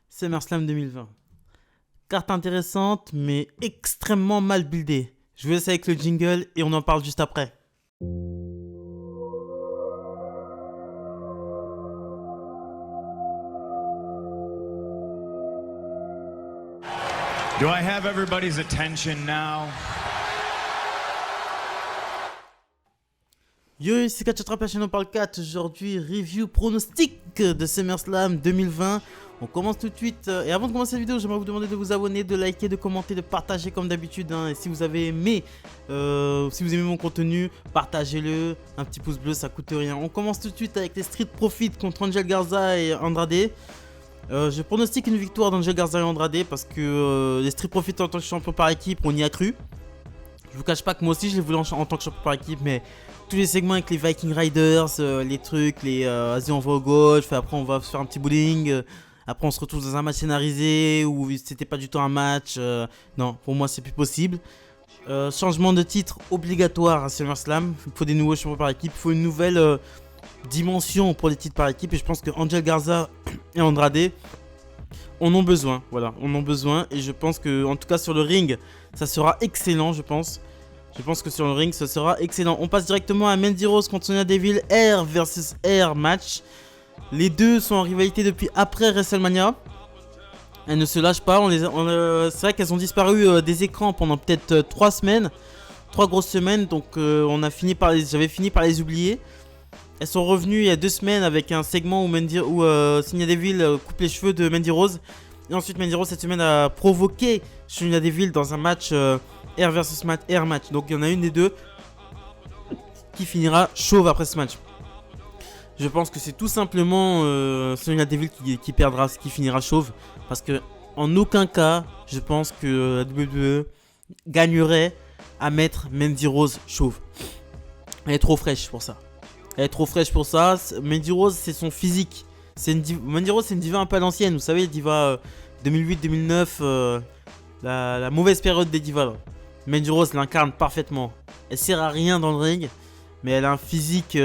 SummerSlam 2020. Carte intéressante, mais extrêmement mal buildée. Je vous laisse avec le jingle et on en parle juste après. Do I have everybody's attention now? Yo, c'est Catch la chaîne on parle 4. Aujourd'hui, review pronostic de SummerSlam 2020. On commence tout de suite. Et avant de commencer la vidéo, j'aimerais vous demander de vous abonner, de liker, de commenter, de partager comme d'habitude. Et si vous avez aimé, mon contenu, partagez-le. Un petit pouce bleu, ça coûte rien. On commence tout de suite avec les Street Profits contre Angel Garza et Andrade. Je pronostique une victoire d'Angel Garza et Andrade parce que les Street Profits en tant que champion par équipe, on y a cru. Je vous cache pas que moi aussi je les voulais en tant que champion par équipe, mais tous les segments avec les Viking Riders, les trucs, vas-y on va au golf, après on va se faire un petit bowling, après on se retrouve dans un match scénarisé où c'était pas du tout un match, non, pour moi c'est plus possible. Changement de titre obligatoire à SummerSlam, il faut des nouveaux champions par équipe, il faut une nouvelle dimension pour les titres par équipe, et je pense que Angel Garza et Andrade en ont besoin, voilà, en ont besoin, et je pense que, en tout cas sur le ring, ça sera excellent, je pense. Je pense que sur le ring, ça sera excellent. On passe directement à Mandy Rose contre Sonya Deville, Air versus Air match. Les deux sont en rivalité depuis après WrestleMania. Elles ne se lâchent pas, c'est vrai qu'elles ont disparu des écrans pendant peut-être 3 semaines. 3 grosses semaines, donc j'avais fini par les oublier. Elles sont revenues il y a 2 semaines avec un segment où Sonya Deville coupe les cheveux de Mandy Rose. Et ensuite Mandy Rose cette semaine a provoqué Sonya Deville dans un match Air versus Air match. Donc il y en a une des deux qui finira chauve après ce match. Je pense que c'est tout simplement Sonya Deville qui perdra, qui finira chauve. Parce que en aucun cas, je pense que la WWE gagnerait à mettre Mandy Rose chauve. Elle est trop fraîche pour ça. Mandy Rose, c'est son physique. Mandy Rose, c'est une diva un peu à l'ancienne. Vous savez, diva 2008-2009, la mauvaise période des divas. Là. Mandy Rose l'incarne parfaitement. Elle sert à rien dans le ring, mais elle a un physique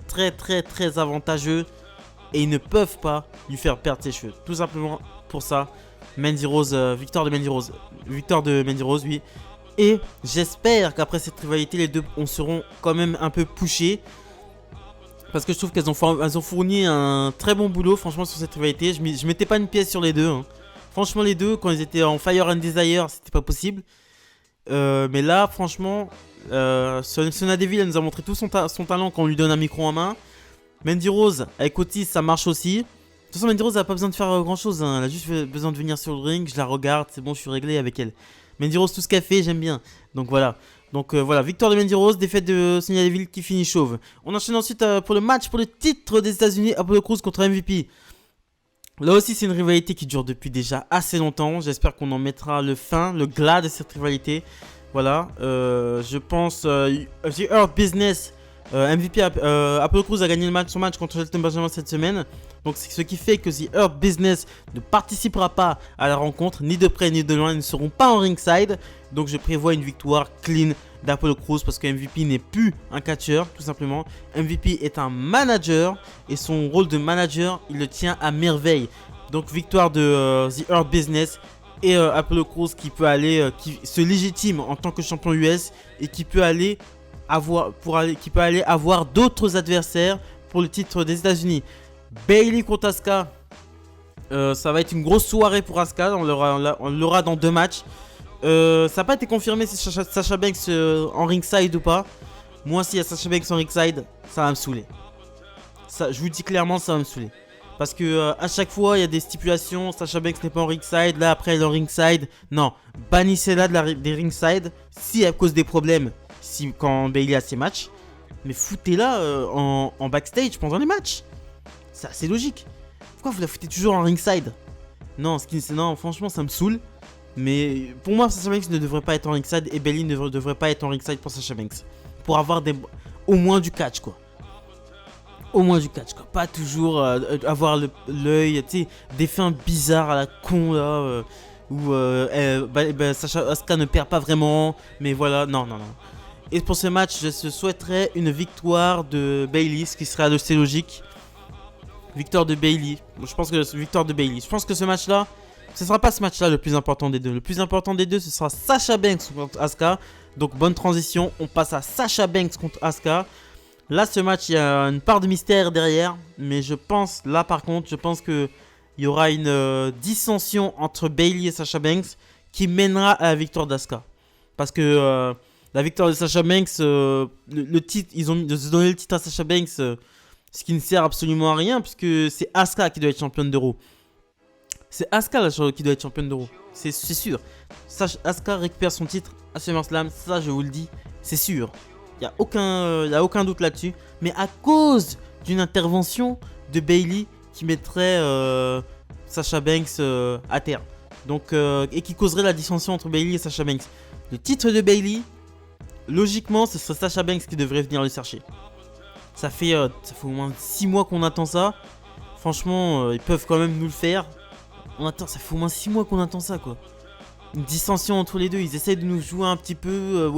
très très très avantageux. Et ils ne peuvent pas lui faire perdre ses cheveux. Tout simplement pour ça, Mandy Rose, victoire de Mandy Rose. Victoire de Mandy Rose, oui. Et j'espère qu'après cette rivalité, les deux seront quand même un peu pushés. Parce que je trouve qu'elles ont fourni un très bon boulot, franchement, sur cette rivalité. Je mettais pas une pièce sur les deux. Hein. Franchement, les deux, quand ils étaient en Fire and Desire, c'était pas possible. Mais là, franchement, Sonya Deville, elle nous a montré tout son talent quand on lui donne un micro en main. Mandy Rose, avec Otis, ça marche aussi. De toute façon, Mandy Rose, elle a pas besoin de faire grand chose. Hein. Elle a juste besoin de venir sur le ring. Je la regarde, c'est bon, je suis réglé avec elle. Mandy Rose, tout ce qu'elle fait, j'aime bien. Donc voilà. Voilà, victoire de Mandy Rose, défaite de Sonya Deville qui finit chauve. On enchaîne ensuite pour le match pour le titre des États-Unis, Apollo Crews contre MVP. Là aussi, c'est une rivalité qui dure depuis déjà assez longtemps. J'espère qu'on en mettra le glas de cette rivalité. Voilà, je pense The Hurt Business, MVP Apollo Crews a gagné son match contre Shelton Benjamin cette semaine. Donc ce qui fait que The Hurt Business ne participera pas à la rencontre, ni de près ni de loin, ils ne seront pas en ringside. Donc je prévois une victoire clean d'Apollo Crews parce que MVP n'est plus un catcheur, tout simplement. MVP est un manager et son rôle de manager, il le tient à merveille. Donc victoire de The Hurt Business et Apollo Crews qui peut aller, qui se légitime en tant que champion US et qui peut aller avoir d'autres adversaires pour le titre des États-Unis. Bayley contre Asuka, ça va être une grosse soirée pour Asuka, on l'aura dans 2 matchs. Ça n'a pas été confirmé si Sasha Banks en ringside ou pas. Moi, s'il y a Sasha Banks en ringside, ça va me saouler. Je vous dis clairement, ça va me saouler. Parce que à chaque fois, il y a des stipulations. Sasha Banks n'est pas en ringside. Là, après, elle est en ringside. Non, bannissez-la des ringside si elle cause des problèmes quand Bayley a ses matchs. Mais foutez-la en backstage pendant les matchs. C'est assez logique. Pourquoi vous la foutez toujours en ringside? Non, franchement, ça me saoule. Mais pour moi, Sasha Banks ne devrait pas être en ringside et Bayley ne devrait pas être en ringside pour Sasha Banks. Pour avoir au moins du catch, quoi. Au moins du catch, quoi. Pas toujours avoir l'œil, tu sais, des fins bizarres à la con, là. Où Asuka ne perd pas vraiment. Mais voilà, non. Et pour ce match, je souhaiterais une victoire de Bayley, ce qui serait assez logique. Victoire de Bayley. Je pense que victoire de Bayley. Je pense que ce match-là, ce sera pas ce match-là le plus important des deux. Le plus important des deux, ce sera Sasha Banks contre Asuka. Donc bonne transition, on passe à Sasha Banks contre Asuka. Là, ce match, il y a une part de mystère derrière, mais je pense, là par contre, je pense que il y aura une dissension entre Bayley et Sasha Banks qui mènera à la victoire d'Asuka. Parce que la victoire de Sasha Banks, le titre, ils ont donné le titre à Sasha Banks, ce qui ne sert absolument à rien, puisque c'est Asuka qui doit être championne d'Euro. C'est Asuka là, qui doit être championne d'Euro. C'est sûr. Asuka récupère son titre à SummerSlam, ça je vous le dis, c'est sûr. Il n'y a aucun doute là-dessus. Mais à cause d'une intervention de Bayley qui mettrait Sasha Banks à terre. Donc, et qui causerait la dissension entre Bayley et Sasha Banks. Le titre de Bayley, logiquement, ce serait Sasha Banks qui devrait venir le chercher. Ça fait au moins 6 mois qu'on attend ça. Franchement, ils peuvent quand même nous le faire. Ça fait au moins 6 mois qu'on attend ça, quoi. Une dissension entre les deux, ils essayent de nous jouer un petit peu,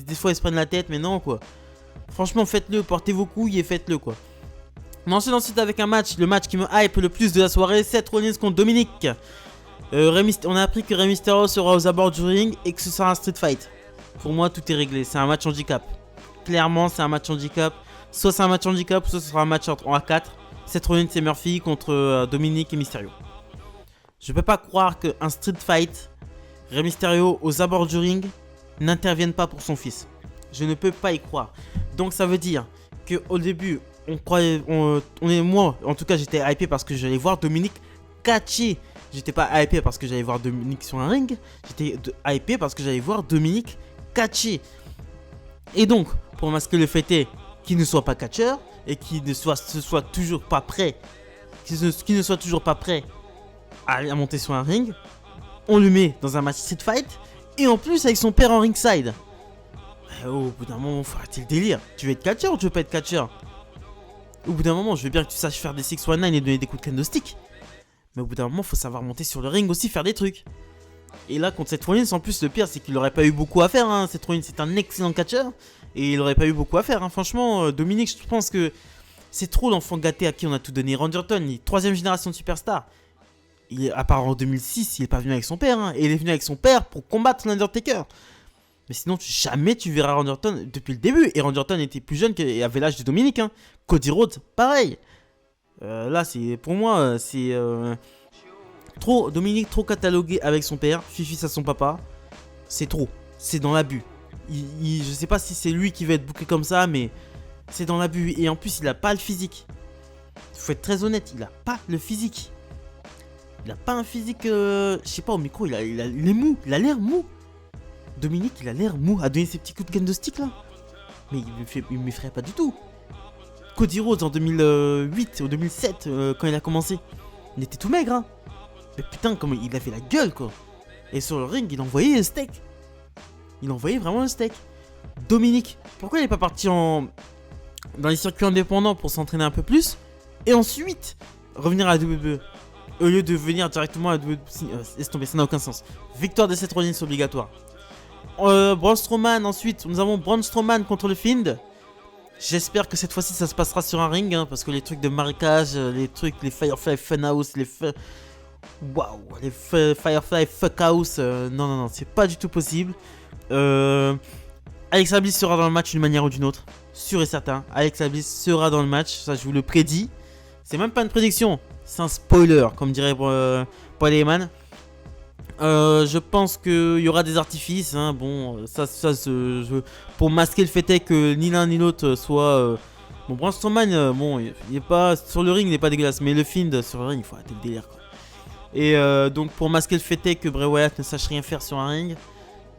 des fois ils se prennent la tête, mais non, quoi. Franchement, faites-le, portez vos couilles et faites-le, quoi. On ensuite avec un match, le match qui me hype le plus de la soirée, Seth Rollins contre Dominic. On a appris que Rey Mysterio sera aux abords du ring et que ce sera un street fight. Pour moi, tout est réglé, c'est un match handicap. Clairement, c'est un match handicap. Soit c'est un match handicap, soit ce sera un match en A4. Seth Rollins et Murphy contre Dominic et Mysterio. Je peux pas croire qu'un street fight, Rey Mysterio aux abords du ring, n'intervienne pas pour son fils. Je ne peux pas y croire. Donc ça veut dire qu'au début, moi, en tout cas, j'étais hypé parce que j'allais voir Dominic catcher. J'étais pas hypé parce que j'allais voir Dominic sur un ring. J'étais hypé parce que j'allais voir Dominic catcher. Et donc, pour masquer le fait est qu'il ne soit pas catcheur et qu'il ne soit toujours pas prêt, qu'il ne soit toujours pas prêt à monter sur un ring, on le met dans un match street fight et en plus avec son père en ringside. Au bout d'un moment, faut arrêter le délire. Tu veux être catcheur ou tu veux pas être catcheur? Au bout d'un moment, je veux bien que tu saches faire des 619 et donner des coups de candlestick. Mais au bout d'un moment, faut savoir monter sur le ring aussi, faire des trucs. Et là, contre Seth Rollins, en plus, le pire, c'est qu'il aurait pas eu beaucoup à faire. Seth Rollins, c'est un excellent catcheur. Et il aurait pas eu beaucoup à faire. Franchement, Dominic, je pense que c'est trop l'enfant gâté à qui on a tout donné. Randy Orton, il est 3ème génération de superstar. À part en 2006, il est pas venu avec son père. Et il est venu avec son père pour combattre l'Undertaker. Mais sinon, jamais tu verras Randy Orton depuis le début. Et Randy Orton était plus jeune et avait l'âge de Dominic. Cody Rhodes, pareil. Là, pour moi, c'est Dominic trop catalogué avec son père, Fifi à son papa. C'est trop. C'est dans l'abus. Je sais pas si c'est lui qui va être booké comme ça, mais c'est dans l'abus. Et en plus, il a pas le physique. Faut être très honnête, il a pas le physique. Il a pas un physique. Je sais pas, au micro, il est mou. Il a l'air mou. Dominic, il a l'air mou à donner ses petits coups de candlestick là. Mais il m'effraie pas du tout. Cody Rhodes en 2008 ou 2007, quand il a commencé, il était tout maigre. Mais putain, comme il avait la gueule quoi. Et sur le ring, il envoyait un steak. Il envoyait vraiment un steak. Dominic, pourquoi il n'est pas parti dans les circuits indépendants pour s'entraîner un peu plus et ensuite revenir à la WWE au lieu de venir directement à la WWE? Laisse tomber, ça n'a aucun sens. Victoire de Seth Rollins obligatoire. Braun Strowman, ensuite nous avons Braun Strowman contre le Fiend. J'espère que cette fois-ci ça se passera sur un ring, parce que les trucs de marécage, les Firefly Funhouse, les Firefly Fuckhouse, non, c'est pas du tout possible. Alexa Bliss sera dans le match d'une manière ou d'une autre, sûr et certain. Alexa Bliss sera dans le match, ça je vous le prédis. C'est même pas une prédiction, c'est un spoiler, comme dirait Paul Heyman. Je pense qu'il y aura des artifices, bon, pour masquer le fait est que ni l'un ni l'autre soit... Bon, Braun Strowman, bon, il est pas sur le ring, il n'est pas dégueulasse, mais le Fiend sur le ring, il faut arrêter le délire, quoi. Et donc pour masquer le fait est que Bray Wyatt ne sache rien faire sur un ring.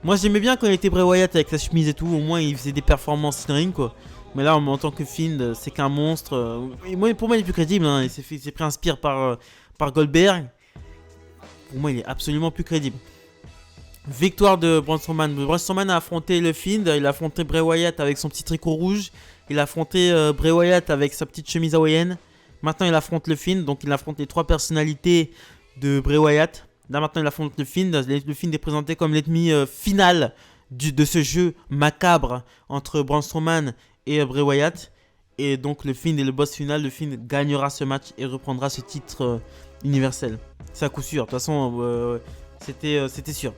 Moi j'aimais bien quand il était Bray Wyatt avec sa chemise et tout, au moins il faisait des performances in ring, quoi. Mais là en tant que Fiend, c'est qu'un monstre. Pour moi il est plus crédible, il s'est pris un spear par Goldberg. Pour moi, il est absolument plus crédible. Victoire de Braun Strowman. Braun Strowman a affronté le Fiend. Il a affronté Bray Wyatt avec son petit tricot rouge. Il a affronté Bray Wyatt avec sa petite chemise hawaïenne. Maintenant, il affronte le Fiend. Donc, il affronte les 3 personnalités de Bray Wyatt. Là, maintenant, il affronte le Fiend. Le Fiend est présenté comme l'ennemi final de ce jeu macabre entre Braun Strowman et Bray Wyatt. Et donc le Fiend est le boss final. Le Fiend gagnera ce match et reprendra ce titre universel. C'est à coup sûr. De toute façon, c'était sûr.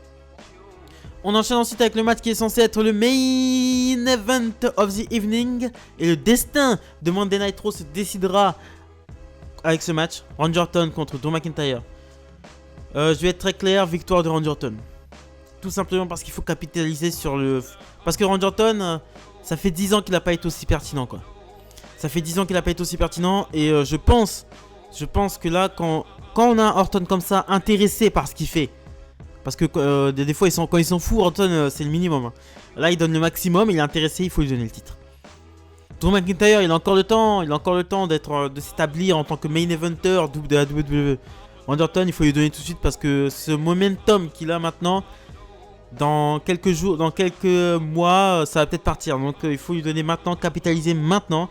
On enchaîne ensuite avec le match qui est censé être le main event of the evening. Et le destin de Monday Night Raw se décidera avec ce match. Randy Orton contre Drew McIntyre. Je vais être très clair, victoire de Randy Orton. Tout simplement parce qu'il faut capitaliser sur le... Parce que Randy Orton, ça fait 10 ans qu'il n'a pas été aussi pertinent, quoi. Ça fait 10 ans qu'il n'a pas été aussi pertinent. Et je pense que là, quand on a un Orton comme ça, intéressé par ce qu'il fait... Parce que des fois, quand ils sont fous, Orton, c'est le minimum. Hein. Là, il donne le maximum, il est intéressé, il faut lui donner le titre. Drew McIntyre, il a encore le temps de s'établir en tant que main eventer de la WWE. Randy Orton, il faut lui donner tout de suite parce que ce momentum qu'il a maintenant, dans quelques jours, dans quelques mois, ça va peut-être partir. Donc, il faut lui donner maintenant, capitaliser maintenant.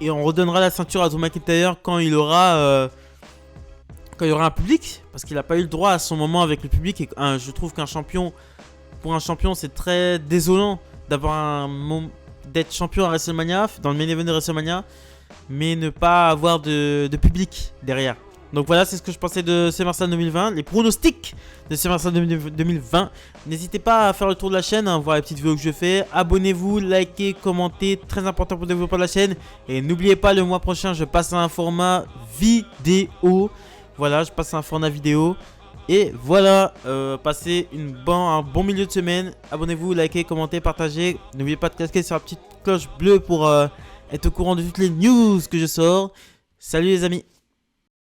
Et on redonnera la ceinture à Drew McIntyre quand il y aura un public, parce qu'il n'a pas eu le droit à son moment avec le public. Et je trouve qu'un champion, pour un champion, c'est très désolant d'être champion à WrestleMania, dans le main event de WrestleMania, mais ne pas avoir de public derrière. Donc voilà, c'est ce que je pensais de SummerSlam 2020, les pronostics de SummerSlam 2020. N'hésitez pas à faire le tour de la chaîne, voir les petites vidéos que je fais. Abonnez-vous, likez, commentez, très important pour le développement de la chaîne. Et n'oubliez pas, le mois prochain, je passe à un format vidéo. Voilà, je passe à un format vidéo. Et voilà, passez un bon milieu de semaine. Abonnez-vous, likez, commentez, partagez. N'oubliez pas de cliquer sur la petite cloche bleue pour être au courant de toutes les news que je sors. Salut les amis.